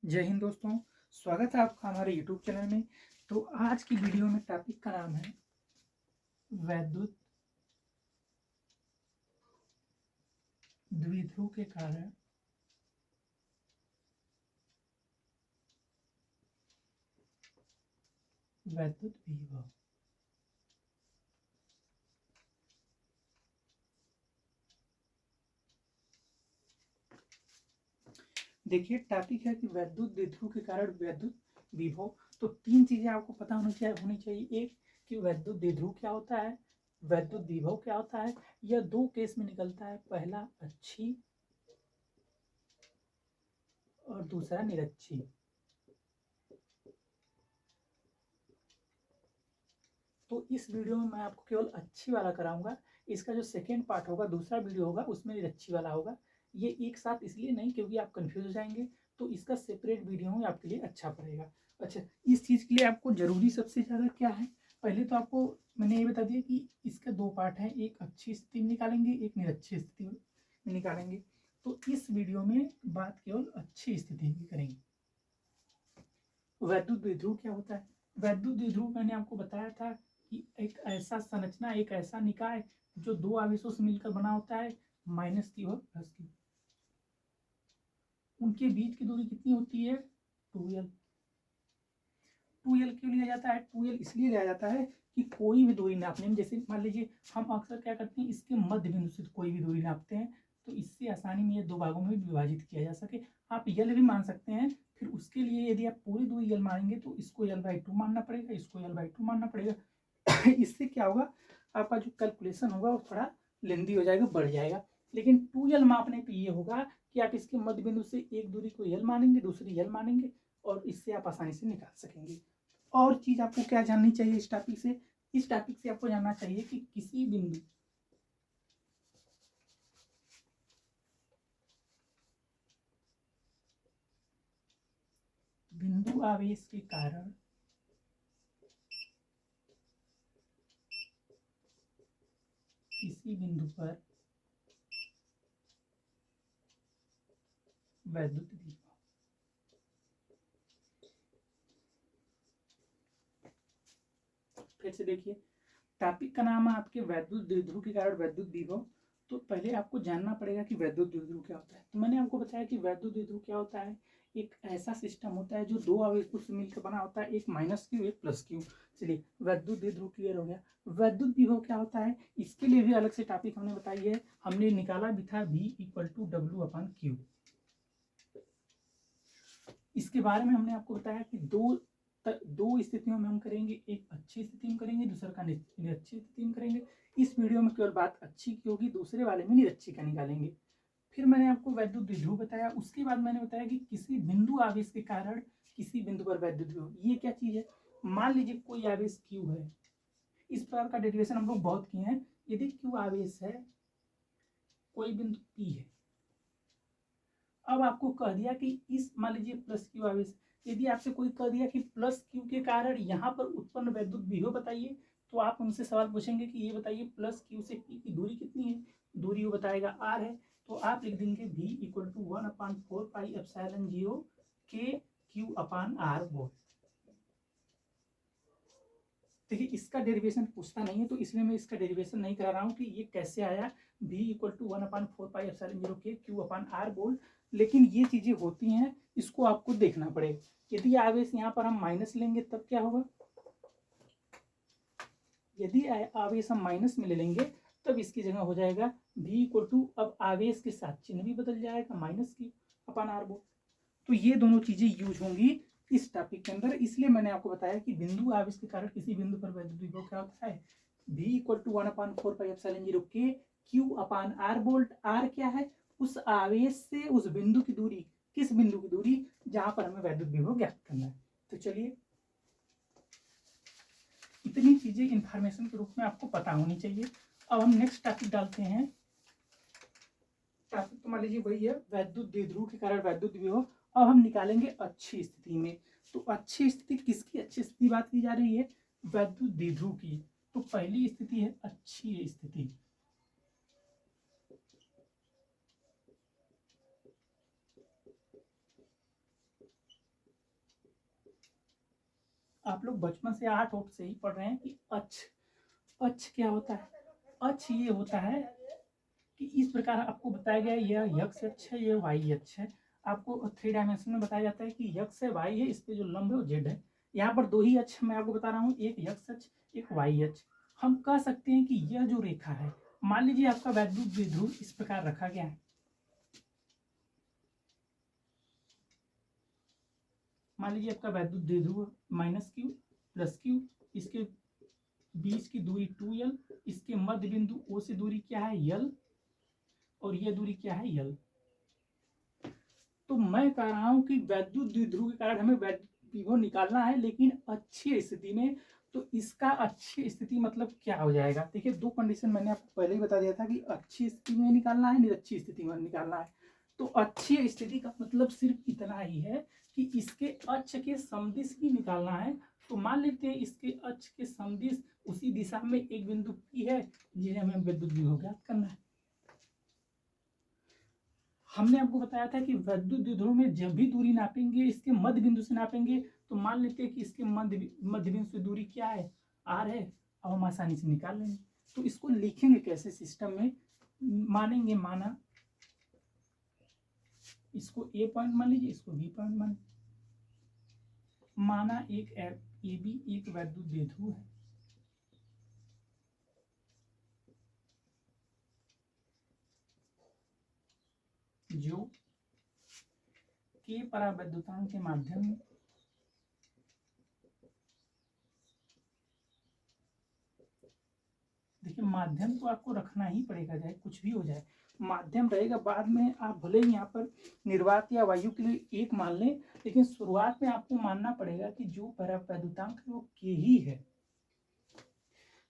जय हिंद दोस्तों, स्वागत है आपका हमारे यूट्यूब चैनल में। तो आज की वीडियो में टॉपिक का नाम है वैद्युत द्विध्रुव के कारण वैद्युत विभव। देखिए, टॉपिक है कि वैद्युत द्विध्रुव के कारण वैद्युत विभव। तो तीन चीजें आपको पता होनी चाहिए। एक कि वैद्युत द्विध्रुव क्या होता है, वैद्युत विभव क्या होता है। यह दो केस में निकलता है, पहला अच्छी और दूसरा निरक्षी। तो इस वीडियो में मैं आपको केवल अच्छी वाला कराऊंगा। इसका जो सेकेंड पार्ट होगा, दूसरा वीडियो होगा, उसमें निरक्षी वाला होगा। ये एक साथ इसलिए नहीं क्योंकि आप कंफ्यूज हो जाएंगे, तो इसका सेपरेट वीडियो में आपके लिए अच्छा पड़ेगा। अच्छा, इस चीज़ के लिए आपको जरूरी सबसे ज़्यादा क्या है, पहले तो आपको मैंने ये बता दिया कि इसके दो पार्ट हैं, एक अच्छी स्थिति में निकालेंगे, एक निरक्षी स्थिति में निकालेंगे। तो इस वीडियो में बात केवल अच्छी स्थिति की करेंगे। वैद्युत द्विध्रुव क्या होता है? वैद्युत द्विध्रुव मैंने आपको बताया था कि एक ऐसा संरचना, एक ऐसा निकाय जो दो आवेशों से मिलकर बना होता है, माइनस की और प्लस की। उनके बीच की दूरी कितनी होती है? 2l। 2l क्यों लिया जाता है? 2l इसलिए लिया जाता है कि कोई भी दूरी नापने में, जैसे मान लीजिए हम अक्सर क्या करते हैं, इसके मध्य बिंदु से कोई भी दूरी नापते हैं, तो इससे आसानी में ये दो भागों में विभाजित किया जा सके। आप यल भी मान सकते हैं। फिर उसके लिए यदि आप पूरी दूरी यल मानेंगे तो इसको l/2 मानना पड़ेगा, इसको l/2 मानना पड़ेगा। इससे क्या होगा, आपका जो कैलकुलेशन होगा वो थोड़ा लेंदी हो जाएगा, बढ़ जाएगा। लेकिन 2l मापने पे ये होगा कि आप इसके मध्य बिंदु से एक दूरी को यल मानेंगे, दूसरी यल मानेंगे, और इससे आप आसानी से निकाल सकेंगे। और चीज आपको क्या जाननी चाहिए इस टॉपिक से? इस टॉपिक से आपको जानना चाहिए कि किसी बिंदु आवेश के कारण किसी बिंदु पर वैद्युत विभव। फिर से देखिए, टॉपिक का नाम है आपके वैद्युत द्विध्रुव के कारण वैद्युत विभव। तो पहले आपको जानना पड़ेगा कि वैद्युत द्विध्रुव क्या होता है। तो मैंने आपको बताया कि वैद्युत द्विध्रुव क्या होता है, एक ऐसा सिस्टम होता है जो दो आवेशों से मिलकर बना होता है, एक माइनस क्यू, एक प्लस क्यू। चलिए, वैद्युत द्विध्रुव क्लियर हो गया। वैद्युत विभव क्या होता है, इसके लिए भी अलग से टॉपिक हमने बताई है, हमने निकाला भी था V=W/Q। इसके बारे में हमने आपको बताया कि दो स्थितियों में हम करेंगे, एक अच्छी स्थिति में करेंगे, दूसरा का निरक्षी स्थिति में करेंगे। इस वीडियो में केवल बात अच्छी की होगी, दूसरे वाले में निरक्षी का निकालेंगे। फिर मैंने आपको वैद्युत द्विध्रुव बताया। उसके बाद मैंने बताया कि किसी बिंदु आवेश के कारण किसी बिंदु पर वैद्युत विभव। ये क्या चीज है? मान लीजिए कोई आवेश Q है, इस प्रकार का डेरिवेशन हम लोग बहुत किए हैं। यदि Q आवेश है, कोई बिंदु P है, अब आपको कह दिया कि इस, मान लीजिए प्लस क्यू आवेश, यदि आपसे कोई कह दिया कि प्लस क्यू के कारण यहाँ पर उत्पन्न वैद्युत विभव बताइए, तो आप उनसे सवाल पूछेंगे कि ये बताइए प्लस क्यू से पी की दूरी कितनी है। दूरी वो बताएगा r है, तो आप लिख देंगे V=1/4πε0 के Q/r वोल्ट। देखिए, इसका डेरिवेशन पूछता नहीं है, तो इसलिए मैं इसका डेरिवेशन नहीं करा रहा हूँ कि ये कैसे आया V=1/4πε0 के Q/r वोल्ट। लेकिन ये चीजें होती हैं, इसको आपको देखना पड़ेगा। यदि आवेश यहाँ पर हम माइनस लेंगे तब क्या होगा, यदि आवेश हम माइनस में ले लेंगे तब इसकी जगह हो जाएगा V=, अब आवेश के साथ चिन्ह भी बदल जाएगा, -Q/r वोल्ट। तो ये दोनों चीजें यूज होंगी इस टॉपिक के अंदर। इसलिए मैंने आपको बताया कि बिंदु आवेश के कारण किसी बिंदु पर वैद्युत विभव क्या होता है, V=1/4πε0 के Q/r वोल्ट। r क्या है, उस आवेश से उस बिंदु की दूरी, किस बिंदु की दूरी जहां पर हमें वैद्युत विभव ज्ञात करना है। तो चलिए, इतनी चीजें इंफॉर्मेशन के रूप में आपको पता होनी चाहिए। अब हम नेक्स्ट टॉपिक डालते हैं। टॉपिक तो मान लीजिए वही है, वैद्युत द्विध्रुव के कारण वैद्युत विभव। अब हम निकालेंगे अच्छी स्थिति में। तो अच्छी स्थिति किसकी अच्छी स्थिति बात की जा रही है? वैद्युत द्विध्रुव की। तो पहली स्थिति है अच्छी स्थिति। आप लोग बचपन से 8 ओट से ही पढ़ रहे हैं कि अक्ष, अक्ष क्या होता है? अक्ष ये होता है कि इस प्रकार आपको बताया गया है, यह एक्स अक्ष है, यह वाई अक्ष है। आपको 3 डायमेंशन में बताया जाता है कि एक्स है, वाई है, इस पे जो लंब है वो जेड है। यहाँ पर 2 ही अक्ष मैं आपको बता रहा हूँ, एक एक्स अक्ष, एक वाई अक्ष। हम कह सकते हैं कि यह जो रेखा है, मान लीजिए आपका वैद्युत द्विध्रुव इस प्रकार रखा गया है। मान लीजिए आपका वैद्युत द्विध्रुव माइनस क्यू प्लस क्यू, इसके बीच की दूरी 2l, इसके मध्य बिंदु O से दूरी क्या है l, और यह दूरी क्या है l। तो मैं कह रहा हूं कि वैद्युत द्विध्रुव के कारण हमें विभव निकालना है, लेकिन अच्छी स्थिति में। तो इसका अच्छी स्थिति मतलब क्या हो जाएगा? देखिए, 2 कंडीशन मैंने आपको पहले ही बता दिया था कि अच्छी स्थिति में निकालना है, निरक्षी स्थिति में निकालना है। तो अच्छी स्थिति का मतलब सिर्फ इतना ही है कि इसके अक्ष के समदिश ही निकालना है। तो मान लेते हैं इसके अक्ष के समदिश उसी दिशा में एक बिंदु P है, जिसे हमें वैद्युत विभव ज्ञात करना है। हमने आपको बताया था कि वैद्युत द्विध्रुव में जब भी दूरी नापेंगे इसके मध्य बिंदु से नापेंगे। तो मान लेते हैं कि इसके मध्य बिंदु से दूरी क्या है, r है। अब हम आसानी से निकाल लेंगे। तो इसको लिखेंगे कैसे सिस्टम में? मानेंगे, माना इसको ए पॉइंट मान लीजिए, इसको बी पॉइंट मान, माना एक ए बी एक वैद्युत द्विध्रुव है। जो के परावैद्युतांक के माध्यम में देखिए, माध्यम तो आपको रखना ही पड़ेगा, चाहे कुछ भी हो जाए माध्यम रहेगा। बाद में आप भले ही यहाँ पर निर्वात या वायु के लिए एक मान लें, लेकिन शुरुआत में आपको मानना पड़ेगा कि जो परावैद्युतांक है वो के ही है।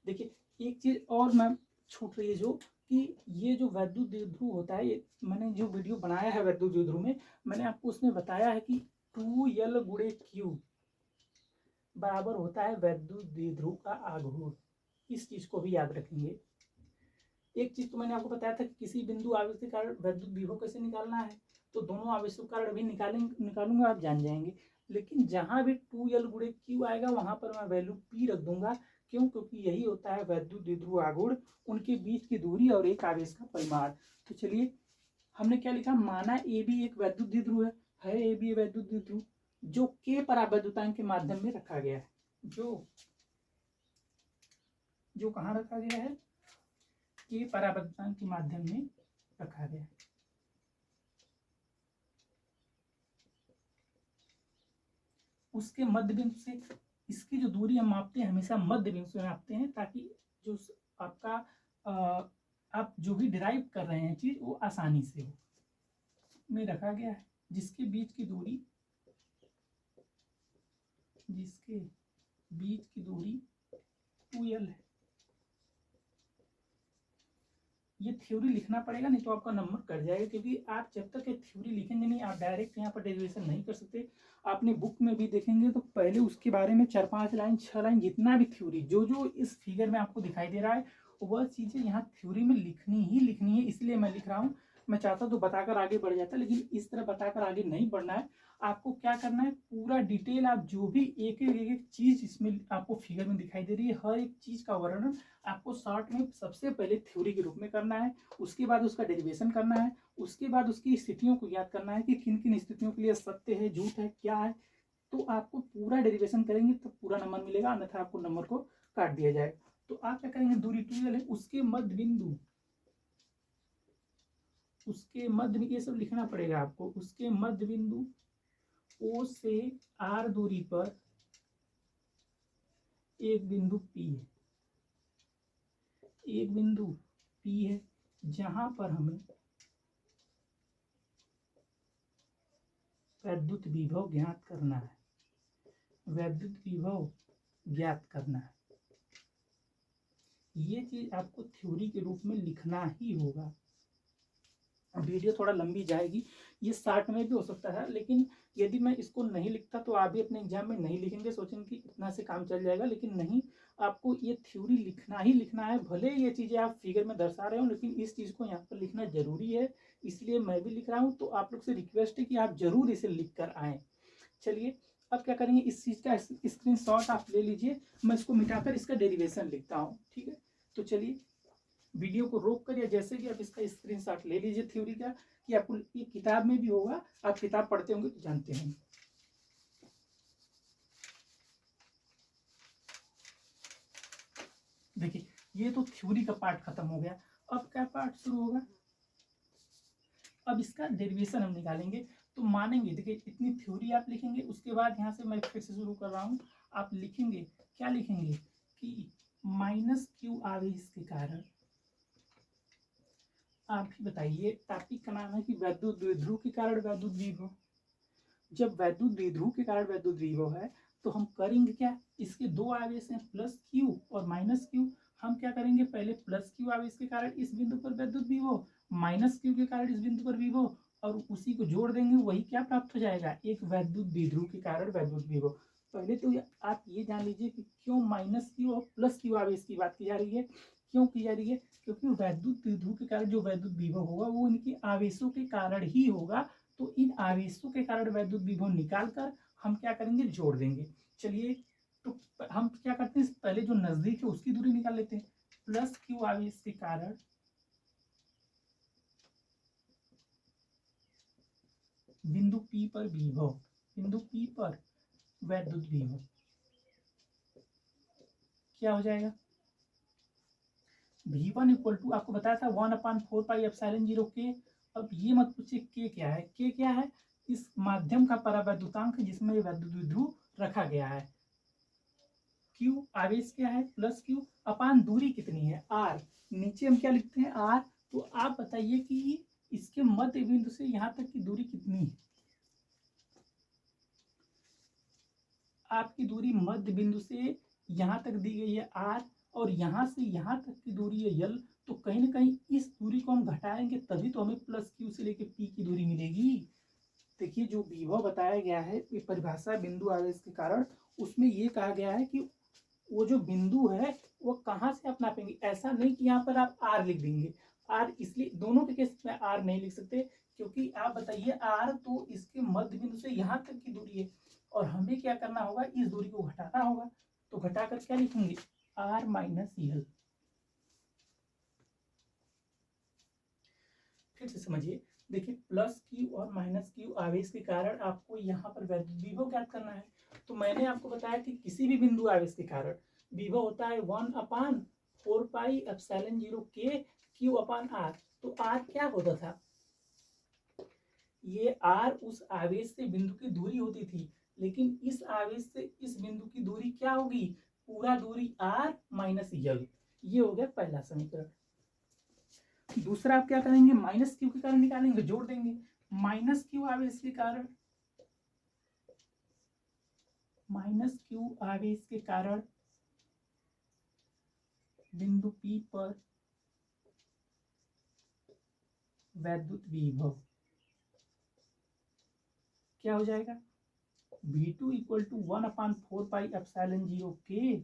देखिए, एक चीज और मैं छूट रही है, जो कि ये जो वैद्युत द्विध्रुव होता है, ये मैंने जो वीडियो बनाया है वैद्युत द्विध्रुव में, मैंने आपको उसमें बताया है कि 2l गुणे q बराबर होता है वैद्युत द्विध्रुव का आघूर्ण। इस चीज को भी याद रखेंगे। एक चीज तो मैंने आपको बताया था कि किसी बिंदु आवेश के कारण वैद्युत विभव कैसे निकालना है। तो दोनों आवेशों के कारण अभी निकालूंगा, आप जान जाएंगे। लेकिन जहां भी 2l गुणे q आएगा वहां पर मैं वैल्यू p रख दूंगा। क्यों? क्योंकि यही होता है वैद्युत द्विध्रुव आघूर्ण, उनके बीच की दूरी और एक आवेश का परिमाण। तो चलिए, हमने क्या लिखा? माना ए बी एक वैद्युत द्विध्रुव है ए बी वैद्युत द्विध्रुव जो के परावैद्युतांक के माध्यम में रखा गया है। जो कहाँ रखा गया है? के परावैद्युतांक के माध्यम में रखा गया है। उसके मध्य बिंदु से इसकी जो दूरी हम मापते हैं हमेशा मध्य बिंदु से मापते हैं, ताकि जो आपका आप जो भी डिराइव कर रहे हैं चीज वो आसानी से हो। में रखा गया है जिसके बीच की दूरी 2l है। ये थ्योरी लिखना पड़ेगा, नहीं तो आपका नंबर कट जाएगा। क्योंकि आप जब तक ये थ्योरी लिखेंगे नहीं, आप डायरेक्ट यहाँ पर डेरिवेशन नहीं कर सकते। आपने बुक में भी देखेंगे तो पहले उसके बारे में 4-5 लाइन 6 लाइन जितना भी थ्योरी जो इस फिगर में आपको दिखाई दे रहा है, वह चीज़ें यहाँ थ्योरी में लिखनी ही लिखनी है। इसलिए मैं लिख रहा हूँ। मैं चाहता तो बताकर आगे बढ़ जाता, लेकिन इस तरह बताकर आगे नहीं बढ़ना है। आपको क्या करना है, पूरा डिटेल आप जो भी एक चीज इसमें आपको फिगर में दिखाई दे रही है, हर एक चीज का वर्णन आपको शॉर्ट में सबसे पहले थ्योरी के रूप में करना है। उसके बाद उसका डेरिवेशन करना है। उसके बाद उसकी स्थितियों को याद करना है कि किन किन स्थितियों के लिए सत्य है, झूठ है, क्या है। तो आपको पूरा डेरिवेशन करेंगे तो पूरा नंबर मिलेगा, अन्यथा आपको नंबर को काट दिया जाएगा। तो आप क्या करेंगे, दूरी 2l है, उसके मध्य बिंदु ये सब लिखना पड़ेगा आपको। उसके मध्य बिंदु O से R दूरी पर एक बिंदु P है, जहां पर हमें वैद्युत विभव ज्ञात करना है। ये चीज आपको थ्योरी के रूप में लिखना ही होगा। वीडियो थोड़ा लंबी जाएगी, ये 60 में भी हो सकता है, लेकिन यदि मैं इसको नहीं लिखता तो आप भी अपने एग्जाम में नहीं लिखेंगे, सोचेंगे कि इतना से काम चल जाएगा। लेकिन नहीं, आपको ये थ्योरी लिखना ही लिखना है। भले ये चीज़ें आप फिगर में दर्शा रहे हो, लेकिन इस चीज़ को यहाँ पर लिखना जरूरी है। इसलिए मैं भी लिख रहा हूँ। तो आप लोग से रिक्वेस्ट है कि आप जरूर इसे लिख कर आएँ। चलिए, अब क्या करेंगे, इस चीज का स्क्रीनशॉट आप ले लीजिए, मैं इसको मिटाकर इसका डेरिवेशन लिखता हूँ, ठीक है। तो चलिए वीडियो को रोक कर या जैसे भी आप इसका स्क्रीनशॉट ले लीजिए थ्योरी का, कि आपको ये किताब में भी होगा, आप किताब पढ़ते होंगे तो जानते हैं। देखिए ये तो थ्योरी का पार्ट खत्म हो गया, अब क्या पार्ट शुरू होगा, अब इसका डेरिवेशन हम निकालेंगे। तो मानेंगे, देखिए इतनी थ्योरी आप लिखेंगे, उसके बाद यहाँ से मैं फिर से शुरू कर रहा हूँ, आप लिखेंगे, क्या लिखेंगे कि माइनस क्यू आवेश के कारण, आप ही बताइए, टॉपिक का नाम है कि वैद्युत द्विध्रुव के कारण वैद्युत विभव। जब वैद्युत द्विध्रुव के कारण वैद्युत विभव है तो हम करेंगे क्या, इसके दो आवेश हैं प्लस क्यू और माइनस क्यू, हम क्या करेंगे, पहले प्लस क्यू आवेश के कारण इस बिंदु पर वैद्युत विभव, माइनस क्यू के कारण इस बिंदु पर विभव, और उसी को जोड़ देंगे, वही क्या प्राप्त हो जाएगा, एक वैद्युत द्विध्रुव के कारण वैद्युत विभव। पहले तो आप ये जान लीजिए कि क्यों माइनस क्यू और प्लस क्यू आवेश की बात की जा रही है, क्यों की जा रही है, क्योंकि वैद्युत द्विध्रुव के कारण जो वैद्युत विभव होगा वो इनके आवेशों के कारण ही होगा। तो इन आवेशों के कारण वैद्युत विभव निकाल कर हम क्या करेंगे, जोड़ देंगे। चलिए तो हम क्या करते हैं, पहले जो नजदीक है उसकी दूरी निकाल लेते हैं, प्लस क्यू आवेश के कारण बिंदु P पर विभव, बिंदु P पर वैद्युत विभव क्या हो जाएगा, V1 इक्वल टू, आपको बताया था 1/4πε0 K। अब ये मत पूछिए K क्या है, K क्या है, इस माध्यम का परावैद्युतांक जिसमें वैद्युत द्विध्रुव रखा गया है। Q आवेश क्या है, प्लस Q अपान दूरी कितनी है, R, नीचे हम क्या लिखते हैं, R। तो आप बताइए कि इसके मध्य बिंदु से यहाँ तक की दूरी कितनी है, आपकी दूरी मध्य बिंदु से यहाँ तक दी गई है R, और यहाँ से यहाँ तक की दूरी है L। तो कहीं ना कहीं इस दूरी को हम घटाएंगे तभी तो हमें प्लस Q से लेके P की दूरी मिलेगी। देखिए जो विभव बताया गया है ये परिभाषा बिंदु आवेश के कारण, उसमें ये कहा गया है कि वो जो बिंदु है वो कहाँ से आप नापेंगे, ऐसा नहीं कि यहाँ पर आप R लिख देंगे। R इसलिए दोनों के केस में R नहीं लिख सकते, क्योंकि आप बताइए R तो इसके मध्य बिंदु से यहाँ तक की दूरी है, और हमें क्या करना होगा, इस दूरी को घटाना होगा। तो घटाकर क्या लिखेंगे, R माइनस L। फिर से समझिए, देखिए प्लस क्यू और माइनस क्यू आवेश के कारण आपको यहाँ पर वैद्युत विभव ज्ञात करना है। तो मैंने आपको बताया कि किसी भी बिंदु आवेश के कारण विभव होता है 1/4πε0K Q/R। तो R क्या होता था, ये R उस आवेश से बिंदु की दूरी होती थी, लेकिन इस आवेश से इस बिंदु की दूरी क्या होगी, पूरा दूरी R माइनस L। ये हो गया पहला समीकरण। दूसरा आप क्या करेंगे, माइनस क्यू के कारण निकालेंगे, जोड़ देंगे, माइनस क्यू आवेश के कारण, माइनस क्यू आवेश के कारण बिंदु P पर वैद्युत विभव क्या हो जाएगा, V2 equal to 1/4πε0K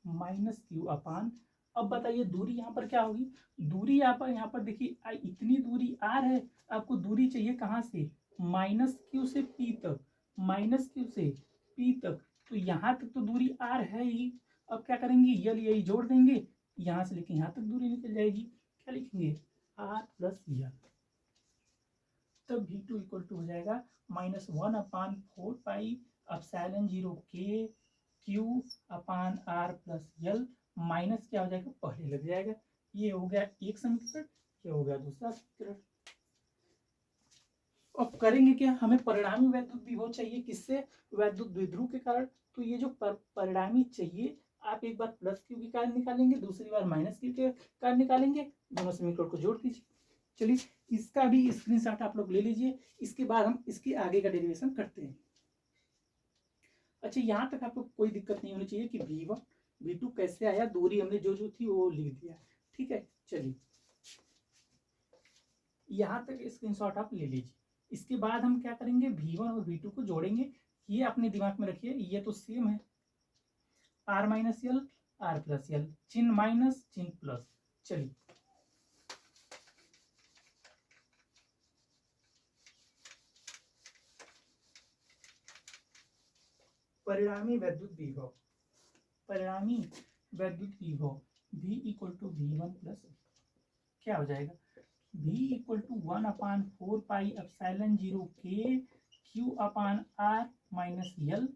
minus Q upon, अब बताइए दूरी यहाँ पर क्या होगी, दूरी यहाँ पर देखिए इतनी दूरी R है, आपको दूरी चाहिए कहाँ से, माइनस क्यू से P तक, माइनस क्यू से P तक, तो यहाँ तक तो दूरी R है ही। अब क्या करेंगे, यही जोड़ देंगे, यहाँ से लेके यहाँ तक दूरी निकल जाएगी, क्या लिखेंगे, R प्लस L। तब V2 इक्वल टू हो जाएगा -1/4πε0K Q/R plus L, minus क्या हो जाएगा, पहले लग जाएगा। ये हो गया एक समीकरण, ये हो गया दूसरा समीकरण। अब करेंगे क्या, हमें परिणामी वैद्युत विभव चाहिए, किससे, वैद्युत द्विध्रुव के कारण। तो ये जो परिणामी चाहिए, आप एक बार प्लस क्यू के कारण निकालेंगे, दूसरी बार माइनस क्यू के कारण निकालेंगे, दोनों समीकरण को जोड़ दीजिए। चलिए इसका भी स्क्रीनशॉट आप लोग ले लीजिए, इसके बाद हम इसके आगे का डेरिवेशन करते हैं। अच्छा यहाँ तक आपको कोई दिक्कत नहीं होनी चाहिए कि V1 V2 कैसे आया, दूरी हमने जो जो थी वो लिख दिया, ठीक है। चलिए यहाँ तक स्क्रीनशॉट आप ले लीजिए, इसके बाद हम क्या करेंगे, V1 और V2 को जोड़ेंगे। ये अपने दिमाग में रखिए, ये तो सेम है, R minus L R plus L, चिन्ह माइनस चिन्ह प्लस। चलिए परिणामी वैद्युत विभव, परिणामी वैद्युत विभव V equal to V1 plus क्या हो जाएगा, V equal to 1/4 pi epsilon 0 K Q upon R minus L।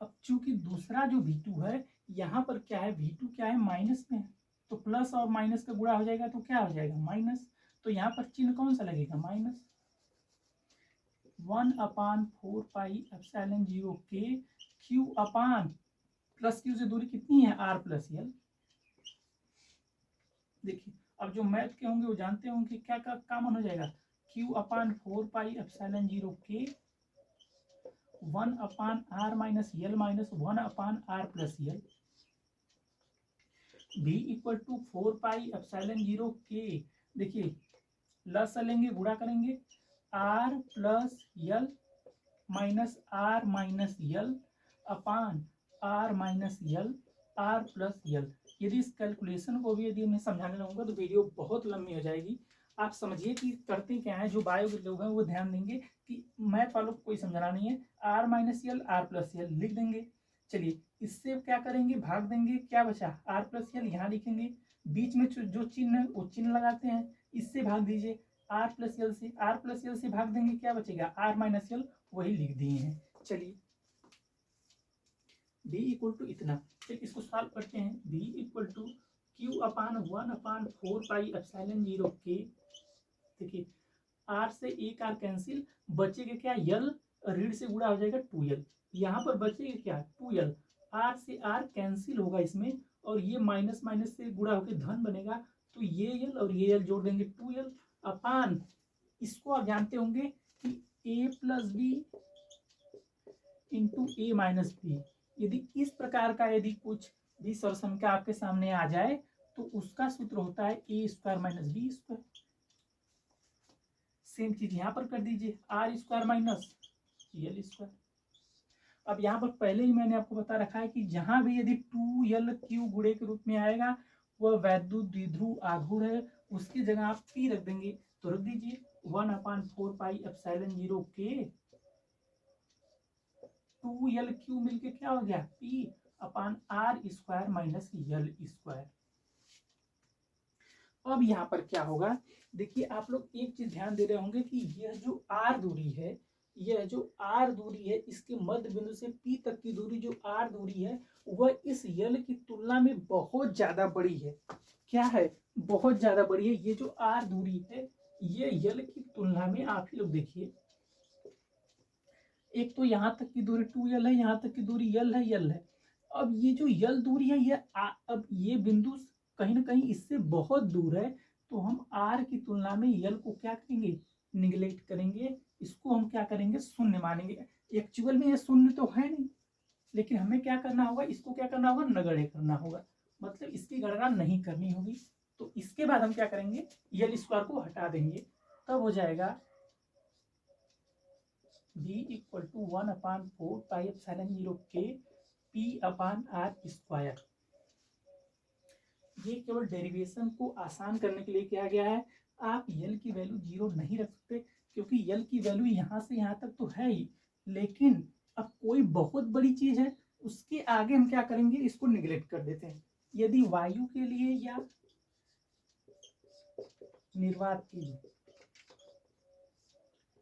अब चूंकि दूसरा जो V2 है यहाँ पर क्या है, V2 क्या है माइनस में है, तो प्लस और माइनस का गुणा हो जाएगा तो क्या हो जाएगा माइनस, तो यहाँ पर चिन्ह कौन सा लगेगा minus. 1/4 pi epsilon 0 K Q अपान प्लस Q से दूरी कितनी है R प्लस L। देखिए अब जो मैथ के होंगे वो जानते होंगे क्या कॉमन हो जाएगा, Q upon 4 pi epsilon 0 K 1/R minus L minus 1/R plus L। V equal to 4 pi epsilon 0 K, देखिए लस लेंगे गुणा करेंगे R plus L minus R minus L upon R minus L R plus L। यदि इस calculation को भी यदि मैं समझाने लगूंगा तो वीडियो बहुत लंबी हो जाएगी। आप समझिए कि करते क्या है, जो बायो के लोग हैं वो ध्यान देंगे कि मैथ वालों को कोई समझाना नहीं है, R minus L R plus L लिख देंगे। चलिए इससे क्या करेंगे, भाग देंगे, क्या बचा R प्लस L यहाँ लिखेंगे, बीच में जो चिन्ह है वो चिन्ह लगाते हैं, इससे भाग दीजिए R प्लस L से, R प्लस L से भाग देंगे क्या बचेगा R माइनस L, वही लिख दिए हैं। चलिए V इक्वल टू इतना, फिर इसको सॉल्व करते हैं। V equal to Q upon 1/4 pi epsilon 0 K, देखिए R से एक R कैंसिल, बचेगा क्या L, ऋण से गुणा हो जाएगा 2L, यहाँ पर बचेगा क्या 2L, R से R कैंसिल होगा इसमें और ये माइनस माइनस से गुणा होकर धन बनेगा, तो ये L और ये L जोड़ देंगे 2L अपान, इसको आप जानते होंगे कि A plus B into A minus B. यदि इस प्रकार का यदि कुछ भी सरसंख्या आपके सामने आ जाए तो उसका सूत्र होता है A square minus B square. Same चीज यहाँ पर कर दीजिए, R square minus L square. अब यहाँ पर पहले ही मैंने आपको बता रखा है कि जहां भी यदि 2L गुणे के रूप में आएगा वह वैद्युत द्विध्रुव आघूर्ण है, उसकी जगह आप P रख देंगे, तो रख दीजिए 1/4 पाई एप्सिलॉन 0 K 2L मिलके क्या हो गया P upon R square minus L square. अब यहाँ पर क्या होगा, देखिए आप लोग एक चीज ध्यान दे रहे होंगे कि यह जो R दूरी है, यह जो R दूरी है इसके मध्य बिंदु से P तक की दूरी जो R दूरी है वह इस L की तुलना में बहुत ज्यादा बड़ी है। क्या है, बहुत ज्यादा बड़ी है। ये जो R दूरी है ये L की तुलना में, आप ही लोग देखिए, एक तो यहाँ तक की दूरी 2L है, यहाँ तक की दूरी L है। अब ये जो L दूरी है ये अब ये बिंदु कहीं ना कहीं इससे बहुत दूर है, तो हम R की तुलना में L को क्या करेंगे, निगलेक्ट करेंगे, इसको हम क्या करेंगे शून्य मानेंगे। एक्चुअल में ये शून्य तो है नहीं, लेकिन हमें क्या करना होगा, इसको क्या करना होगा, नगण्य करना होगा, मतलब इसकी गणना नहीं करनी होगी। तो इसके बाद हम क्या करेंगे, L स्क्वायर को हटा देंगे, तब हो जाएगा V equal to 1/4 pi epsilon 0 K P upon R square. ये केवल डेरिवेशन को आसान करने के लिए किया गया है। आप L की वैल्यू 0 नहीं रख सकते क्योंकि L की वैल्यू यहाँ से यहाँ तक तो है ही, लेकिन अब कोई बहुत बड़ी चीज है उसके आगे हम क्या करेंगे, इसको निगलेक्ट कर देते हैं। यदि वायु के लिए या निर्वात के लिए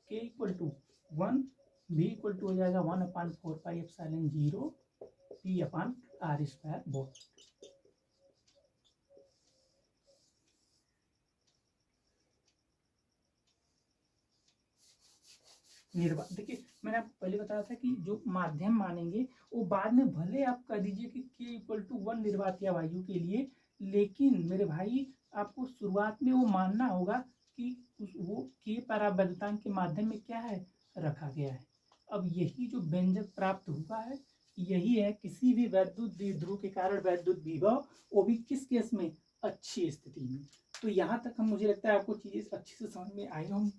K equal to 1, V equal to हो जाएगा 1/4 pi epsilon 0 P upon R square both. निर्वात, देखिए मैंने आपको पहले बताया था कि जो माध्यम मानेंगे वो बाद में भले आप कह दीजिए कि K इक्वल टू 1 निर्वात या वायु के लिए, लेकिन मेरे भाई आपको शुरुआत में वो मानना होगा कि वो K परावैद्युतांक के माध्यम में क्या है, रखा गया है। अब यही जो व्यंजक प्राप्त हुआ है यही है किसी भी वैद्युत द्विध्रुव के कारण वैद्युत विभव, वो भी किस केस में, अच्छी स्थिति में। तो यहाँ तक हम, मुझे लगता है आपको चीजें अच्छे से समझ में आई होंगी।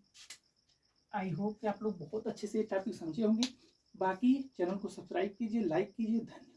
आई होप कि आप लोग बहुत अच्छे से टॉपिक समझे होंगे। बाकी चैनल को सब्सक्राइब कीजिए, लाइक कीजिए, धन्यवाद।